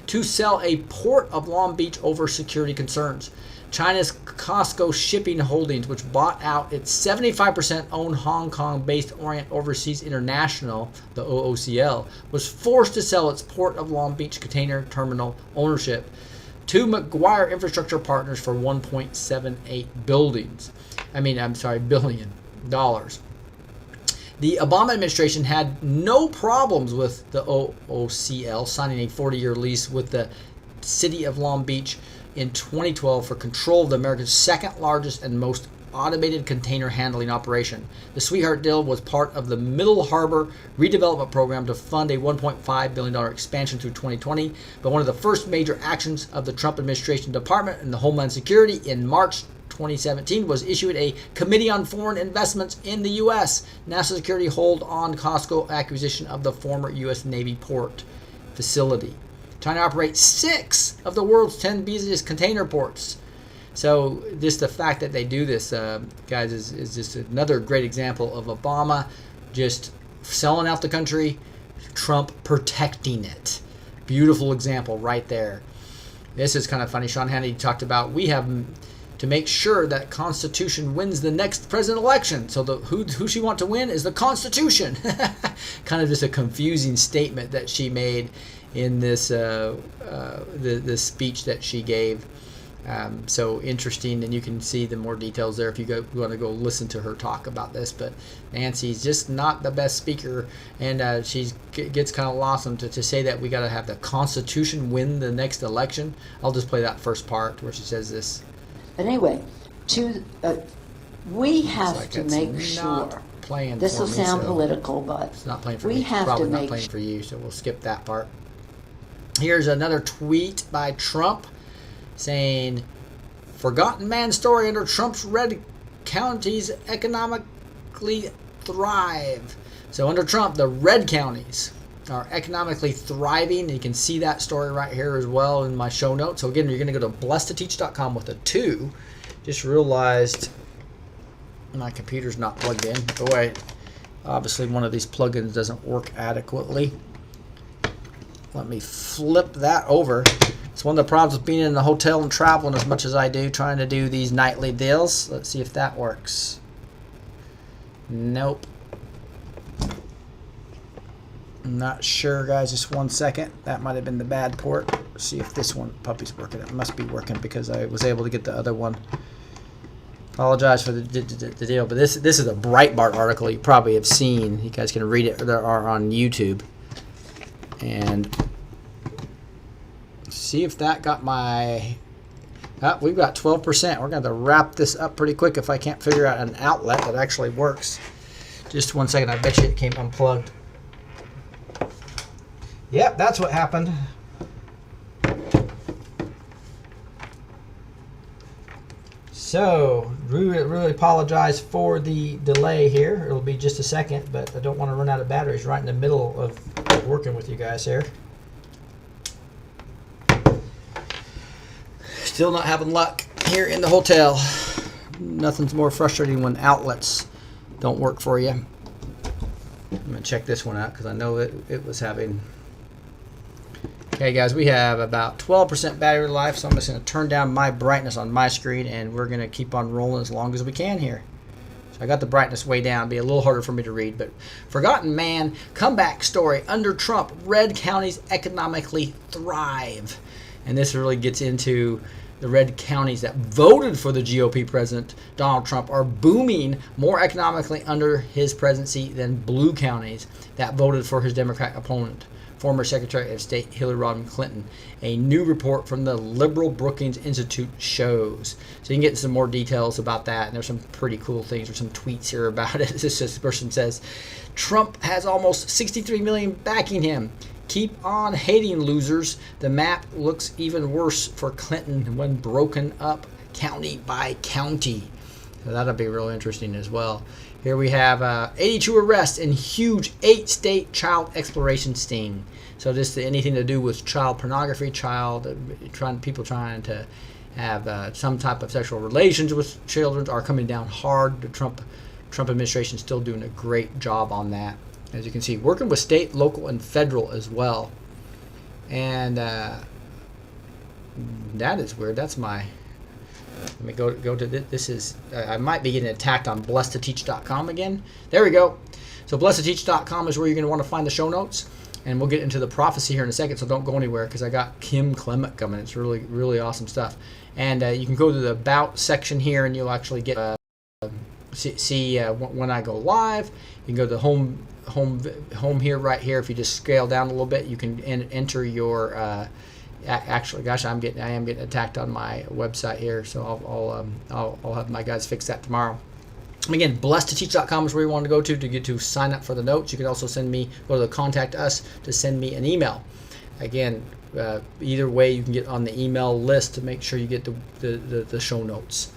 to sell a port of Long Beach over security concerns. China's Costco Shipping Holdings, which bought out its 75% owned Hong Kong-based Orient Overseas International, the OOCL, was forced to sell its Port of Long Beach container terminal ownership to McGuire Infrastructure Partners for $1.78 billion. The Obama administration had no problems with the OOCL signing a 40-year lease with the city of Long Beach in 2012 for control of the America's second largest and most automated container handling operation. The Sweetheart deal was part of the Middle Harbor redevelopment program to fund a $1.5 billion expansion through 2020, but one of the first major actions of the Trump administration Department and the Homeland Security in March 2017 was issued a Committee on Foreign Investments in the U.S. National Security hold on Costco acquisition of the former U.S. Navy port facility. China operates 6 of the world's 10 busiest container ports. So just the fact that they do this, guys, is just another great example of Obama just selling out the country, Trump protecting it. Beautiful example right there. This is kind of funny. Sean Hannity talked about we have to make sure that Constitution wins the next president election. So who she wants to win is the Constitution. Kind of just a confusing statement that she made in this this speech that she gave So interesting, and you can see the more details there if you want to go listen to her talk about this. But Nancy's just not the best speaker, and she gets kind of lost to say that we got to have the Constitution win the next election. I'll just play that first part where she says this. But anyway, we have like to it's make not sure. playing This for will me, sound so political, but it's not playing for we me. have Probably to not make playing for you, so we'll skip that part. Here's another tweet by Trump saying, "Forgotten man story under Trump's red counties economically thrive." So under Trump, the red counties are economically thriving. You can see that story right here as well in my show notes. So again, you're going to go to blessedtoteach.com with a 2. Just realized my computer's not plugged in. Oh wait, obviously one of these plugins doesn't work adequately. Let me flip that over. It's one of the problems with being in the hotel and traveling as much as I do, trying to do these nightly deals. Let's see if that works. Nope. I'm not sure, guys. Just 1 second. That might have been the bad port. Let's see if this one, puppy's working. It must be working because I was able to get the other one. Apologize for the deal, but this is a Breitbart article you probably have seen. You guys can read it or on YouTube. And see if that got my... we've got 12%. We're going to wrap this up pretty quick if I can't figure out an outlet that actually works. Just 1 second. I bet you it came unplugged. Yep, that's what happened. So, really apologize for the delay here. It'll be just a second, but I don't want to run out of batteries right in the middle of working with you guys here. Still not having luck here in the hotel. Nothing's more frustrating when outlets don't work for you. I'm going to check this one out because I know it was having... Okay, guys, we have about 12% battery life, so I'm just going to turn down my brightness on my screen, and we're going to keep on rolling as long as we can here. So I got the brightness way down. It'll be a little harder for me to read, but Forgotten Man, comeback story. Under Trump, red counties economically thrive. And this really gets into the red counties that voted for the GOP president, Donald Trump, are booming more economically under his presidency than blue counties that voted for his Democrat opponent, former Secretary of State Hillary Rodham Clinton. A new report from the liberal Brookings Institute shows. So you can get some more details about that, and there's some pretty cool things or some tweets here about it. This person says, Trump has almost 63 million backing him. Keep on hating, losers. The map looks even worse for Clinton when broken up county by county. So that'll be real interesting as well. Here we have 82 arrests in huge 8-state child exploration sting. So this anything to do with child pornography, people trying to have some type of sexual relations with children are coming down hard. The Trump administration is still doing a great job on that. As you can see, working with state, local, and federal as well. And that is weird. That's my... Let me go to this. This is... I might be getting attacked on blessedtoteach.com again. There we go. So blessedtoteach.com is where you're going to want to find the show notes. And we'll get into the prophecy here in a second, so don't go anywhere because I got Kim Clement coming. It's really, really awesome stuff. And you can go to the About section here, and you'll actually get see when I go live. You can go to the home here, right here. If you just scale down a little bit, you can enter your... Actually, gosh, I am getting attacked on my website here, so I'll have my guys fix that tomorrow. Again, blessedtoteach.com is where you want to go to get to sign up for the notes. You can also go to the contact us to send me an email. Again, either way, you can get on the email list to make sure you get the show notes.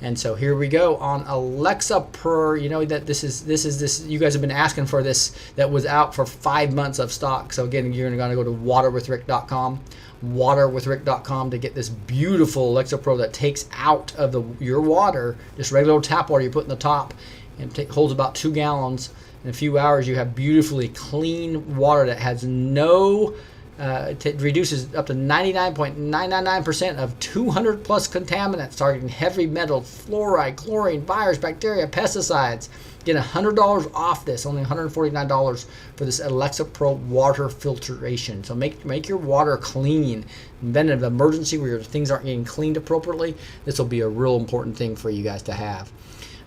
And so here we go on Alexa per. You know that this is you guys have been asking for this that was out for 5 months of stock. So again, you're going to go to waterwithrick.com, waterwithrick.com to get this beautiful Alexa Pro that takes out of your water, just regular old tap water you put in the top, and holds about 2 gallons. In a few hours, you have beautifully clean water that has no It reduces up to 99.999% of 200 plus contaminants targeting heavy metals, fluoride, chlorine, virus, bacteria, pesticides. Get $100 off this, only $149 for this Alexa Pro water filtration. So make your water clean. In event of emergency where your things aren't getting cleaned appropriately, this will be a real important thing for you guys to have.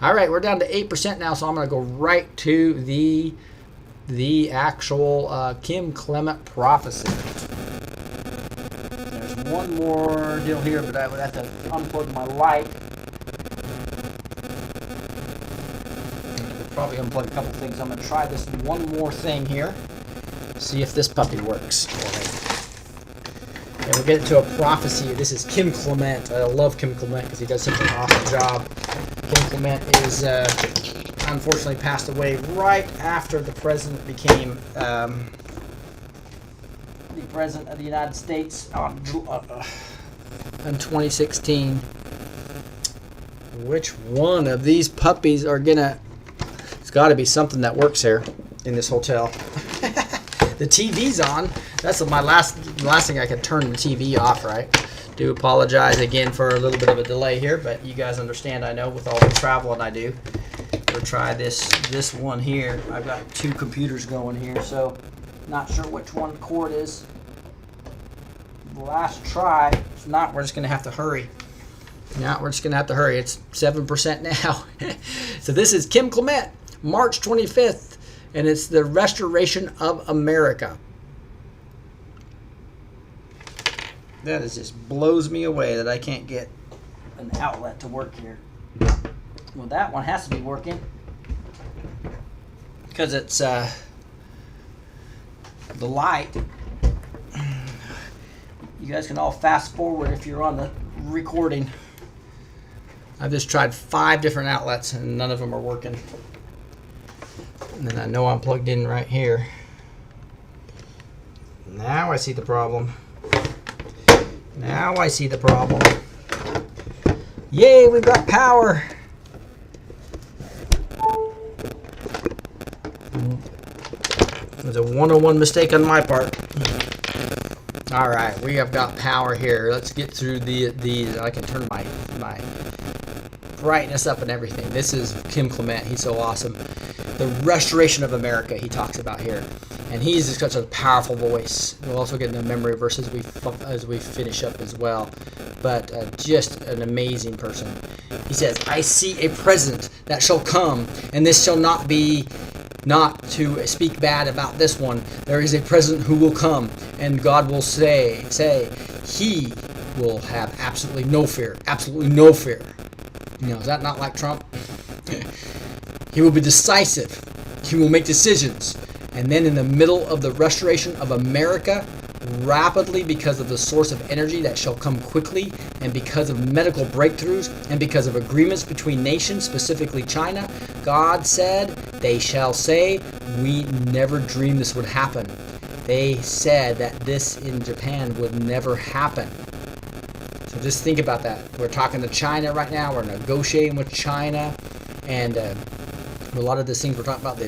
All right, we're down to 8% now, so I'm going to go right to the actual Kim Clement prophecy. There's one more deal here, but I would have to unplug my light. Probably unplug a couple things. I'm going to try this one more thing here. See if this puppy works. And we're getting to a prophecy. This is Kim Clement. I love Kim Clement because he does such an awesome job. Kim Clement is unfortunately passed away right after the president became the president of the United States in 2016. Which one of these puppies are gonna? It's got to be something that works here in this hotel. The TV's on. That's my last thing. I could turn the TV off, right? Do apologize again for a little bit of a delay here, but you guys understand, I know, with all the traveling I do. We'll try this one here. I've got two computers going here, so not sure which one cord is. Last try. If not, we're just going to have to hurry. Now we're just going to have to hurry. It's 7% now. So this is Kim Clement, March 25th, and it's the restoration of America. That just blows me away that I can't get an outlet to work here. Well, that one has to be working because it's the light. You guys can all fast forward if you're on the recording. I've just tried 5 different outlets and none of them are working. And then I know I'm plugged in right here. Now I see the problem. Now I see the problem. Yay, we've got power. It was a 101 mistake on my part. All right, we have got power here. Let's get through the I can turn my brightness up and everything. This is Kim Clement. He's so awesome. The restoration of America he talks about here. And he's such a powerful voice. We'll also get into memory verse as we finish up as well. But just an amazing person. He says, I see a president that shall come, and this shall not be not to speak bad about this one. There is a president who will come, and God will say, he will have absolutely no fear. Absolutely no fear. You know, is that not like Trump? He will be decisive. He will make decisions. And then in the middle of the restoration of America, rapidly because of the source of energy that shall come quickly, and because of medical breakthroughs, and because of agreements between nations, specifically China, God said, they shall say, we never dreamed this would happen. They said that this in Japan would never happen. So just think about that. We're talking to China right now. We're negotiating with China. And a lot of these things we're talking about, the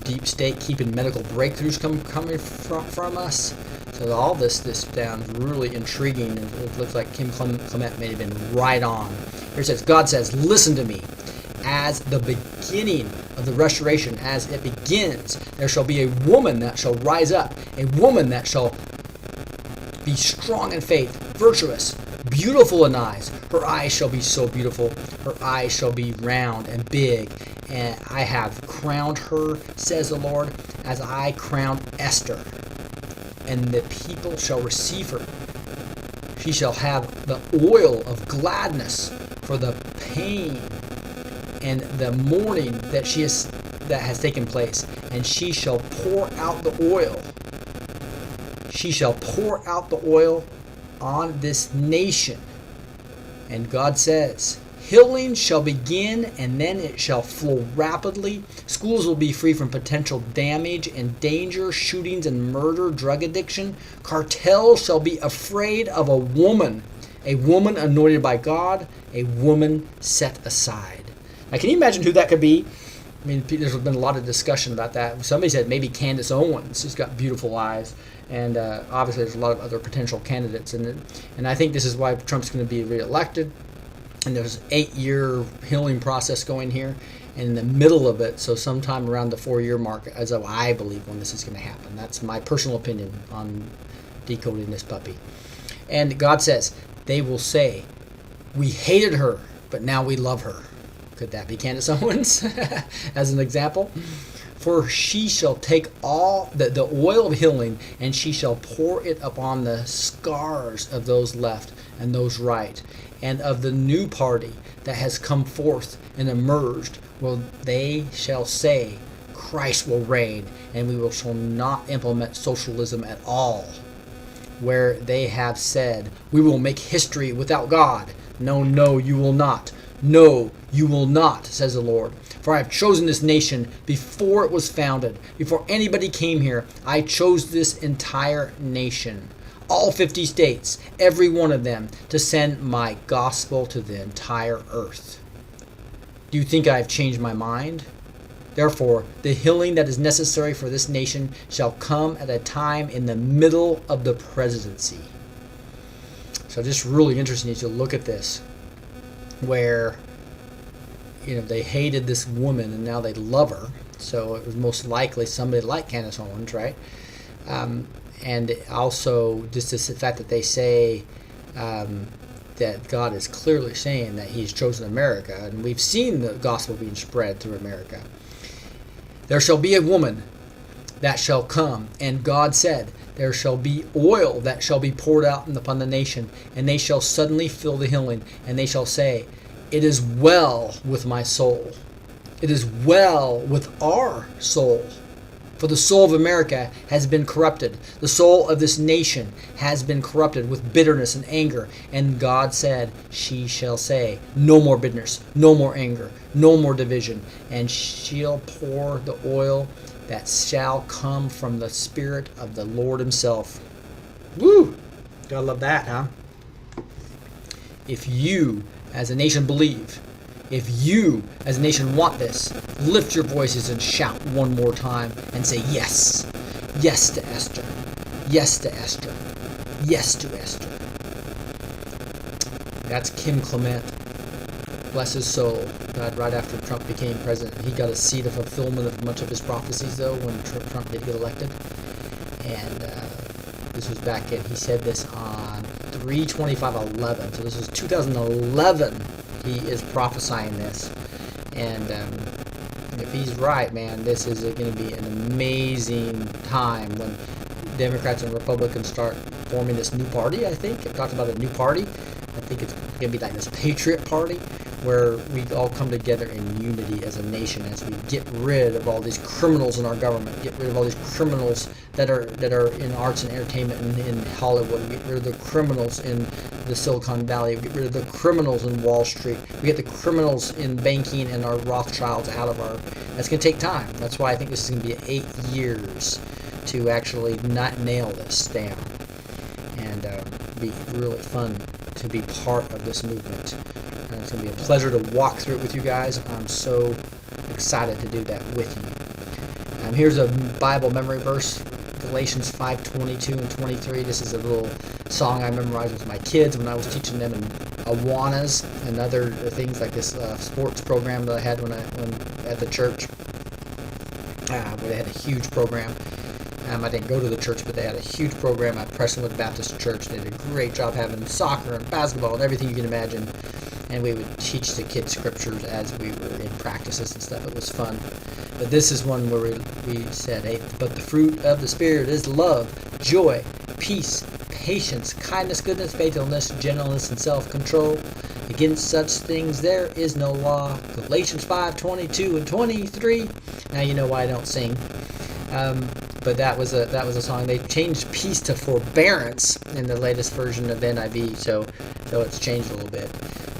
deep state keeping medical breakthroughs coming from us. So all this sounds really intriguing. It looks like Kim Clement may have been right on. Here it says, God says, listen to me. As the beginning of the restoration, as it begins, there shall be a woman that shall rise up, a woman that shall be strong in faith, virtuous, beautiful in eyes. Her eyes shall be so beautiful. Her eyes shall be round and big. And I have crowned her, says the Lord, as I crowned Esther. And the people shall receive her. She shall have the oil of gladness for the pain and the mourning that has taken place. And she shall pour out the oil. She shall pour out the oil on this nation. And God says, healing shall begin, and then it shall flow rapidly. Schools will be free from potential damage and danger, shootings and murder, drug addiction. Cartels shall be afraid of a woman anointed by God, a woman set aside. Now, can you imagine who that could be? I mean, there's been a lot of discussion about that. Somebody said maybe Candace Owens has got beautiful eyes, and obviously there's a lot of other potential candidates. And I think this is why Trump's going to be reelected. And there's an 8-year healing process going here. And in the middle of it, so sometime around the 4-year mark, as I believe when this is going to happen. That's my personal opinion on decoding this puppy. And God says, they will say, we hated her, but now we love her. Could that be Candace Owens as an example? For she shall take all the oil of healing, and she shall pour it upon the scars of those left and those right, and of the new party that has come forth and emerged. Well, they shall say, Christ will reign, and we shall not implement socialism at all. Where they have said, we will make history without God. No, no, you will not. No, you will not, says the Lord. For I have chosen this nation before it was founded. Before anybody came here, I chose this entire nation. All 50 states, every one of them, to send my gospel to the entire earth. Do you think I have changed my mind? Therefore, the healing that is necessary for this nation shall come at a time in the middle of the presidency. So just really interesting to look at this, where they hated this woman and now they love her. So it was most likely somebody like Candace Owens, right? And also just the fact that they say that God is clearly saying that He's chosen America, and we've seen the gospel being spread through America. There shall be a woman that shall come, and God said, there shall be oil that shall be poured out upon the nation, and they shall suddenly feel the healing, and they shall say, it is well with my soul. It is well with our soul. For the soul of America has been corrupted. The soul of this nation has been corrupted with bitterness and anger. And God said, she shall say, no more bitterness, no more anger, no more division. And she'll pour the oil that shall come from the Spirit of the Lord Himself. Woo! Gotta love that, huh? If you, as a nation, believe, if you, as a nation, want this, lift your voices and shout one more time and say yes. Yes to Esther. Yes to Esther. Yes to Esther. That's Kim Clement. Bless his soul. Died right after Trump became president. He got to see the fulfillment of much of his prophecies, though, when Trump did get elected. And this was back in, he said this on 3/25/11. So this was 2011. He is prophesying this. And if he's right, man, this is going to be an amazing time when Democrats and Republicans start forming this new party, I think. It talks about a new party. I think it's going to be like this Patriot Party, where we all come together in unity as a nation as we get rid of all these criminals in our government, get rid of all these criminals that are in arts and entertainment and in Hollywood. We get rid of the criminals in the Silicon Valley. We get rid of the criminals in Wall Street. We get the criminals in banking and our Rothschilds out of our... That's going to take time. That's why I think this is going to be 8 years to actually not nail this down. And be really fun to be part of this movement. And it's going to be a pleasure to walk through it with you guys. I'm so excited to do that with you. Here's a Bible memory verse, Galatians 5:22 and 23. This is a little song I memorized with my kids when I was teaching them in Awanas and other things like this sports program that I had when at the church. Where they had a huge program. I didn't go to the church, but they had a huge program at Prestonwood Baptist Church. They did a great job having soccer and basketball and everything you can imagine. And we would teach the kids scriptures as we were in practices and stuff. It was fun. But this is one where we said, hey, but the fruit of the Spirit is love, joy, peace, patience, kindness, goodness, faithfulness, gentleness, and self-control. Against such things there is no law. Galatians 5:22 and 23. Now you know why I don't sing. But that was a song. They changed peace to forbearance in the latest version of NIV, so it's changed a little bit.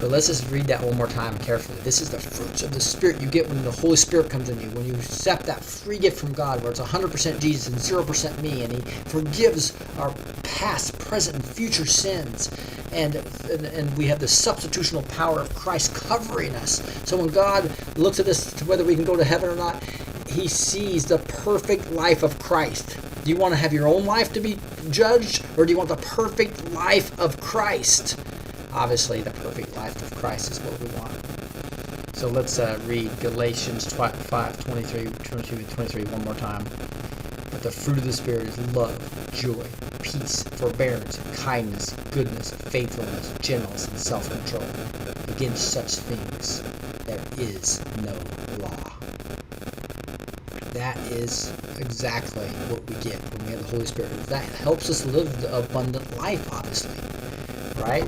But let's just read that one more time carefully. This is the fruits of the Spirit you get when the Holy Spirit comes in you. When you accept that free gift from God where it's 100% Jesus and 0% me, and He forgives our past, present, and future sins. And we have the substitutional power of Christ covering us. So when God looks at us to whether we can go to heaven or not, He sees the perfect life of Christ. Do you want to have your own life to be judged, or do you want the perfect life of Christ? Obviously, the perfect life of Christ is what we want. So let's read Galatians 5, 22 and 23 one more time. But the fruit of the Spirit is love, joy, peace, forbearance, kindness, goodness, faithfulness, gentleness, and self-control. Against such things there is no law. That is exactly what we get when we have the Holy Spirit. That helps us live the abundant life, obviously. Right?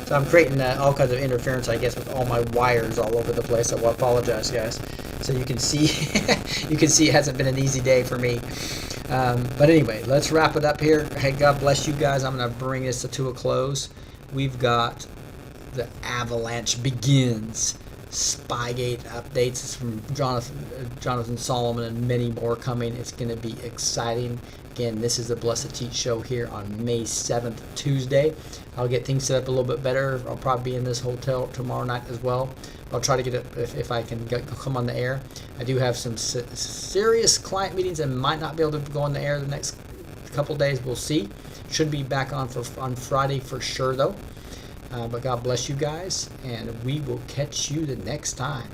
So I'm creating all kinds of interference, I guess, with all my wires all over the place. I apologize, guys. So you can see, it hasn't been an easy day for me. But anyway, let's wrap it up here. Hey, God bless you guys. I'm going to bring this to a close. We've got the Avalanche Begins. SpyGate updates from Jonathan Solomon and many more coming. It's going to be exciting. Again, this is the Blessed Teach Show here on May 7th, Tuesday. I'll get things set up a little bit better. I'll probably be in this hotel tomorrow night as well. I'll try to get it if I can come on the air. I do have some serious client meetings and might not be able to go on the air the next couple days. We'll see. Should be back on Friday for sure, though. But God bless you guys, and we will catch you the next time.